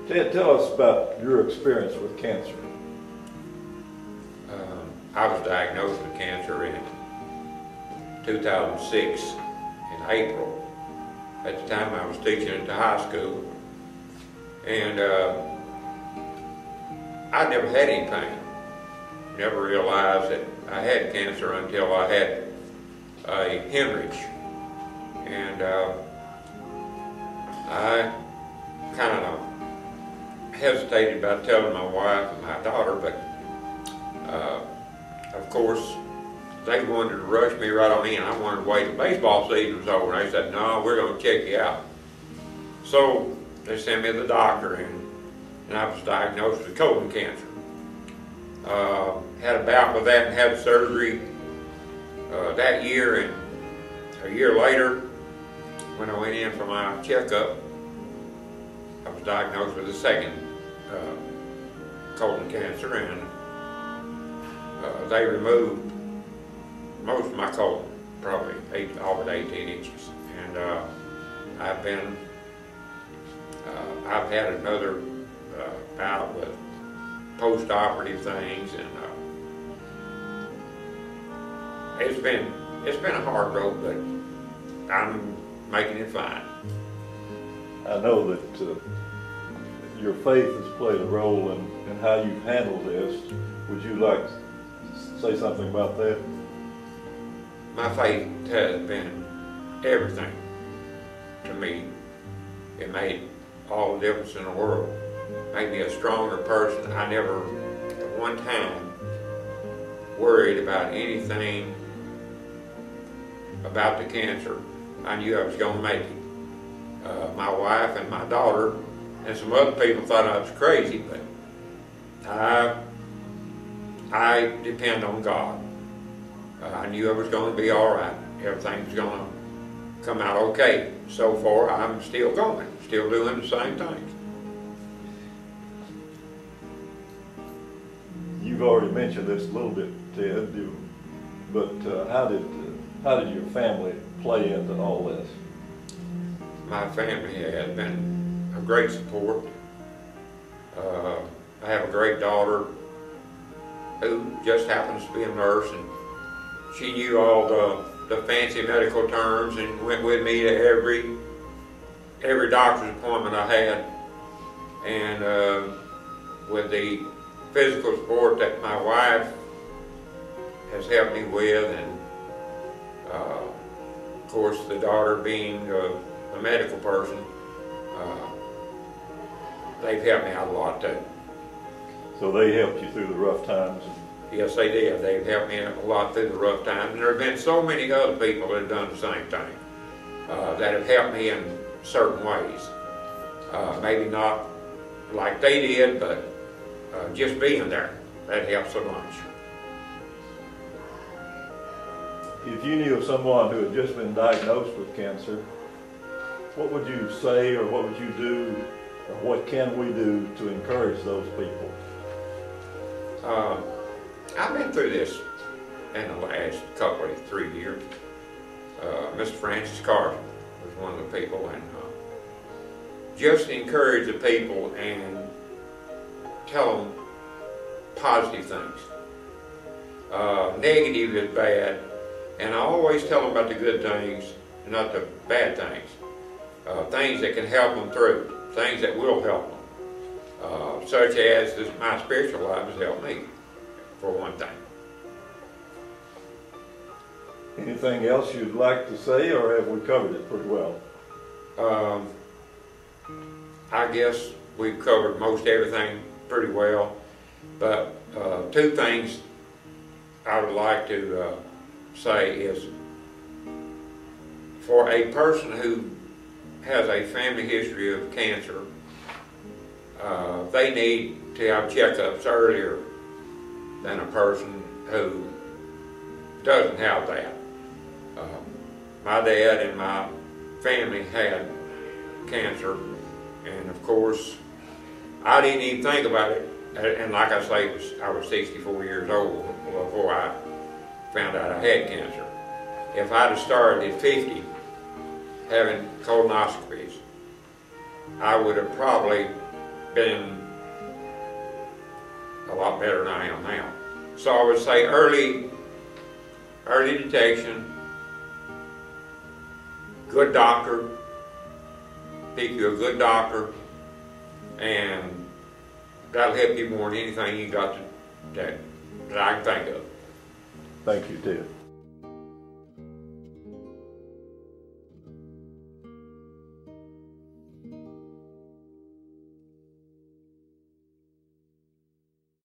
Ted, tell us about your experience with cancer. I was diagnosed with cancer in 2006 in April. At the time I was teaching at the high school, and I never had any pain. Never realized that I had cancer until I had a hemorrhage, and I kind of hesitated about telling my wife and my daughter, but of course they wanted to rush me right on in. I wanted to wait till baseball season was over, and they said, no, we're going to check you out. So they sent me to the doctor, and I was diagnosed with colon cancer. Had a bout with that and had surgery that year, and a year later, when I went in for my checkup, I was diagnosed with a second colon cancer, and they removed most of my colon, probably all but 18 inches. And I've had another bout with post-operative things, and it's been a hard road, but I'm making it fine. I know that your faith has played a role in how you've handled this. Would you like to say something about that? My faith has been everything to me. It made all the difference in the world. It made me a stronger person. I never at one time worried about anything about the cancer. I knew I was going to make it. My wife and my daughter and some other people thought I was crazy, but I depend on God. I knew I was going to be all right. Everything was going to come out okay. So far, I'm still going, still doing the same things. You've already mentioned this a little bit, Ted, but how did your family play into all this? My family has been a great support. I have a great daughter who just happens to be a nurse, and she knew all the fancy medical terms and went with me to every doctor's appointment I had. And with the physical support that my wife has helped me with, and of course the daughter being a medical person, they've helped me out a lot too. So they helped you through the rough times? Yes, they did. They've helped me a lot through the rough times, and there have been so many other people that have done the same thing, that have helped me in certain ways. Maybe not like they did, but just being there, that helps so much. If you knew of someone who had just been diagnosed with cancer, what would you say, or what would you do, or what can we do to encourage those people? I've been through this in the last couple of 3 years. Mr. Francis Carson was one of the people, and just encourage the people and tell them positive things. Negative is bad, and I always tell them about the good things, not the bad things. Things that can help them through, things that will help them, such as my spiritual life has helped me, for one thing. Anything else you'd like to say, or have we covered it pretty well? I guess we've covered most everything pretty well, but two things I would like to say is, for a person who has a family history of cancer, they need to have checkups earlier than a person who doesn't have that. My dad and my family had cancer, and of course I didn't even think about it, and like I say, I was 64 years old before I found out I had cancer. If I'd have started at 50 having colonoscopies, I would have probably been a lot better than I am now. So I would say early detection, good doctor, pick you a good doctor, and that'll help you more than anything you got that I can think of. Thank you, Ted.